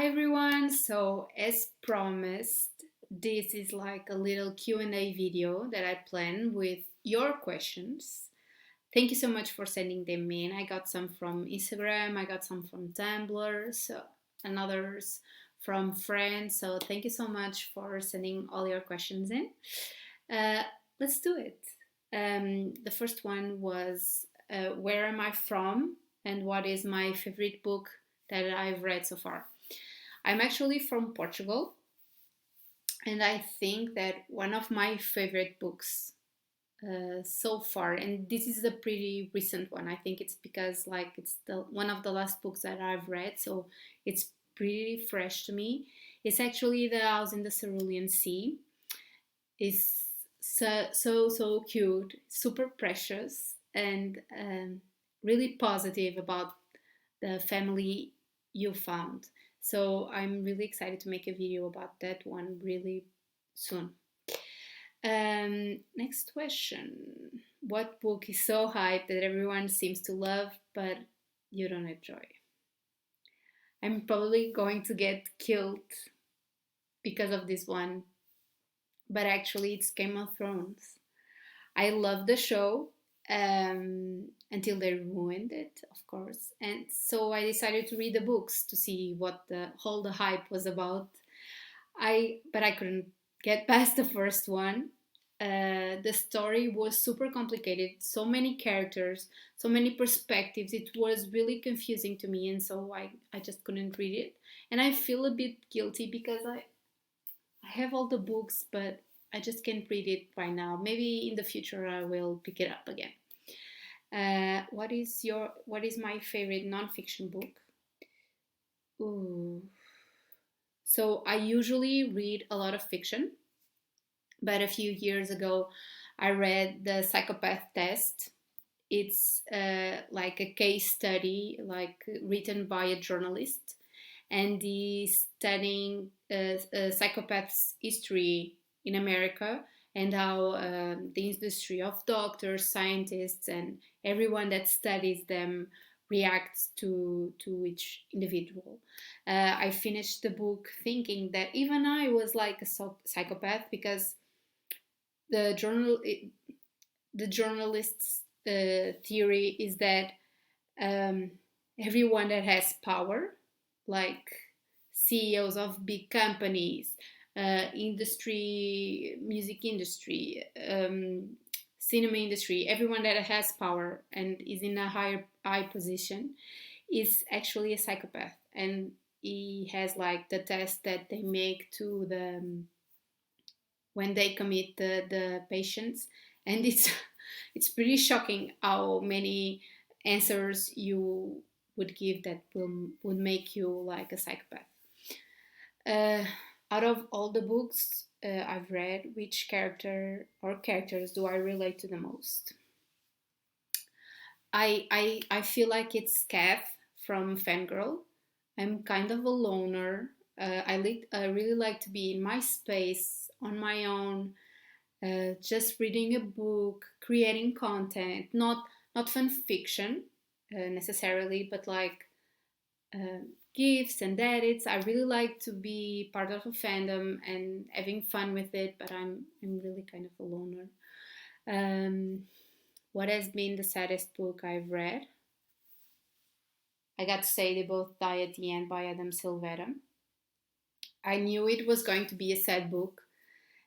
Hi everyone. So as promised, this is like a little Q&A video that I plan with your questions. Thank you so much for sending them in. I got some from Instagram, I got some from Tumblr, and others from friends. So thank you so much for sending all your questions in. Uh, let's do it. The first one was where am I from and what is my favorite book that I've read so far? I'm actually from Portugal, and I think that one of my favorite books so far, and this is a pretty recent one. I think it's because like it's the one of the last books that I've read, so it's pretty fresh to me. It's actually The House in the Cerulean Sea. It's so cute, super precious, and really positive about the family you found. So I'm really excited to make a video about that one really soon. Next question. What book is so hyped that everyone seems to love but you don't enjoy? I'm probably going to get killed because of this one, but actually it's Game of Thrones. I love the show until they ruined it, of course. And so I decided to read the books to see what the whole the hype was about. But I couldn't get past the first one. The story was super complicated, so many characters, so many perspectives. It was really confusing to me, and so I just couldn't read it. And I feel a bit guilty because I have all the books, but I just can't read it right now. Maybe in the future I will pick it up again. What is my favorite nonfiction book? Ooh. So I usually read a lot of fiction, but a few years ago I read The Psychopath Test. It's like a case study, like written by a journalist, and he's studying psychopaths' history in America and how the industry of doctors, scientists, and everyone that studies them reacts to each individual. I finished the book thinking that even I was like a psychopath because the journal the journalist's theory is that um, everyone that has power, like CEOs of big companies, industry, music industry, cinema industry, everyone that has power and is in a high position is actually a psychopath. And he has like the test that they make to the when they commit the patients, and it's pretty shocking how many answers you would give that would make you like a psychopath. uh, Out of all the books I've read, which character or characters do I relate to the most? I feel like it's Kath from Fangirl. I'm kind of a loner. I really like to be in my space on my own, just reading a book, creating content, not fun fiction necessarily, but like uh, gifs and edits. I really like to be part of a fandom and having fun with it, but I'm really kind of a loner. Um, what has been the saddest book I've read? I got to say they both die at the end by Adam Silvera. I knew it was going to be a sad book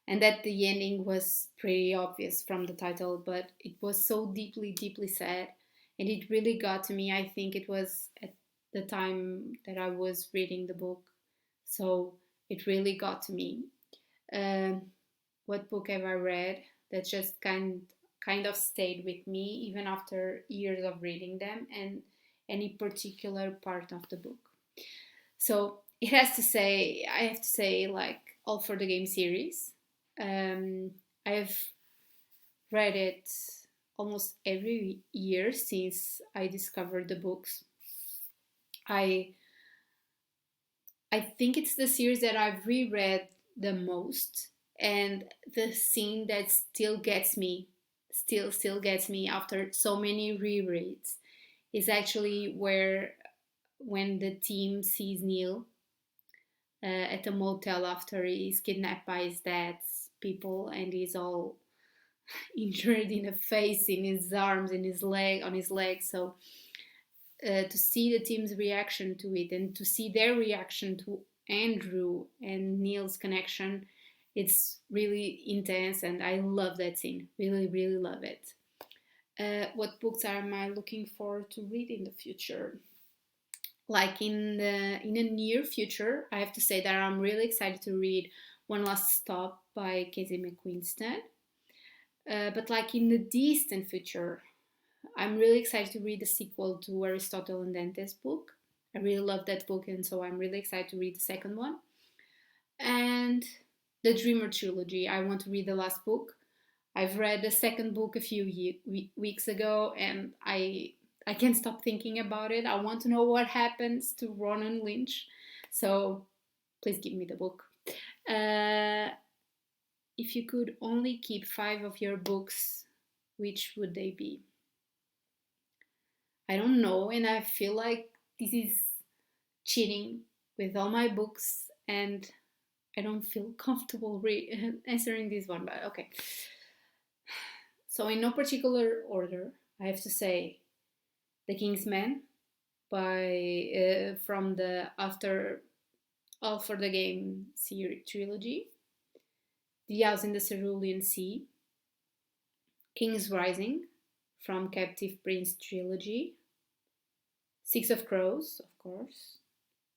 and that the ending was pretty obvious from the title, but it was so deeply sad, and it really got to me. I think it was at the time that I was reading the book, so it really got to me. Um, what book have I read that just kind of stayed with me even after years of reading them, and any particular part of the book? So I have to say, like All for the Game series. Um, I've read it almost every year since I discovered the books. I I think it's the series that I've reread the most, and the scene that still gets me after so many rereads is actually where when the team sees Neil at a motel after he's kidnapped by his dad's people, and he's all injured in the face, in his arms, in his leg, on his legs. So to see the team's reaction to it and to see their reaction to Andrew and Neil's connection, it's really intense, and I love that scene. Really, really love it. What books am I looking forward to read in the future? Like in a near future, I have to say that I'm really excited to read One Last Stop by Casey McQuiston. But like in the distant future, I'm really excited to read the sequel to Aristotle and Dante's book. I really love that book, and so I'm really excited to read the second one. And the Dreamer trilogy. I want to read the last book. I've read the second book a few weeks ago, and I can't stop thinking about it. I want to know what happens to Ronan Lynch. So please give me the book. Uh, if you could only keep 5 of your books, which would they be? I don't know, and I feel like this is cheating with all my books, and I don't feel comfortable answering this one, but okay. So, in no particular order, I have to say The King's Man by from the After All for the Game trilogy, The House in the Cerulean Sea, King's Rising from Captive Prince trilogy, Six of Crows, of course,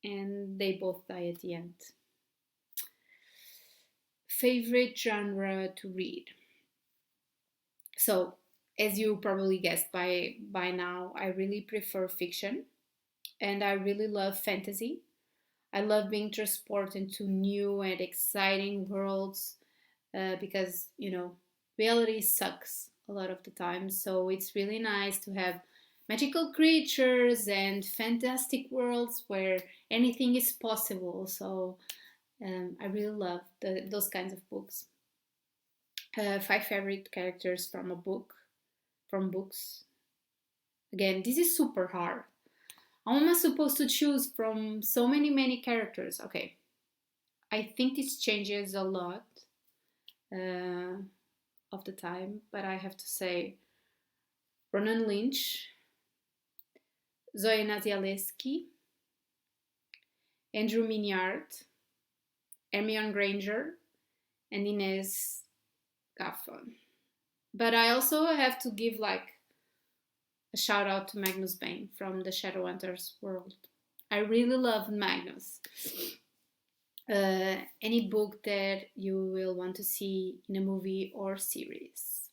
and They Both Die at the End. Favorite genre to read? So, as you probably guessed by now, I really prefer fiction, and I really love fantasy. I love being transported into new and exciting worlds because, reality sucks a lot of the time. So it's really nice to have magical creatures and fantastic worlds where anything is possible. So I really love those kinds of books. 5 favorite characters from books. Again, this is super hard. How am I supposed to choose from so many characters? Okay, I think this changes a lot of the time, but I have to say Ronan Lynch, Zoe Nazialewski, Andrew Minyard, Hermione Granger, and Inez Gaffon. But I also have to give like a shout out to Magnus Bane from the Shadowhunters world. I really love Magnus. Any book that you will want to see in a movie or series?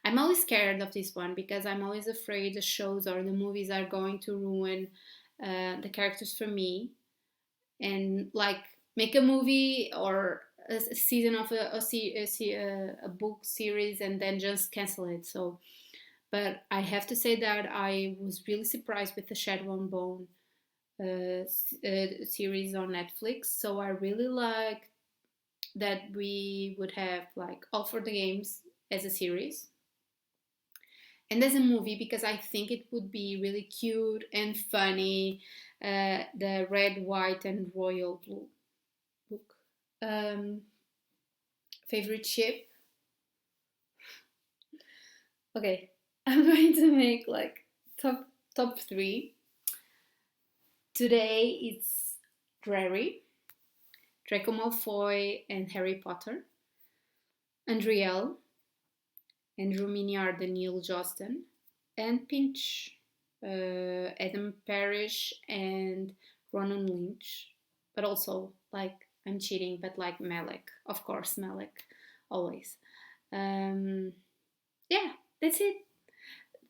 I'm always scared of this one because I'm always afraid the shows or the movies are going to ruin the characters for me, and like make a movie or a season of a book series and then just cancel it. So, but I have to say that I was really surprised with the Shadow and Bone series on Netflix. So I really like that we would have like All for the Games as a series and as a movie, because I think it would be really cute and funny. The Red, White, and Royal Blue book. Favorite ship? Okay, I'm going to make like top 3. Today it's Drarry, Draco Malfoy and Harry Potter, Andriel, Andrew Minyard and Neil Joston, and Pinch, Adam Parrish and Ronan Lynch. But also, like, I'm cheating, but like Malek, of course, Malek, always. Yeah, that's it.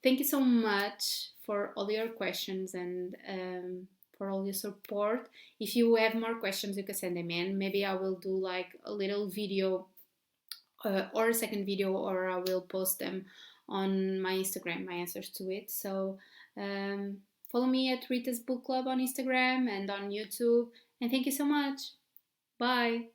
Thank you so much for all your questions and for all your support. If you have more questions, you can send them in. Maybe I will do like a little video or a second video, or I will post them on my Instagram, my answers to it. So follow me at Rita's Book Club on Instagram and on YouTube. And thank you so much. Bye.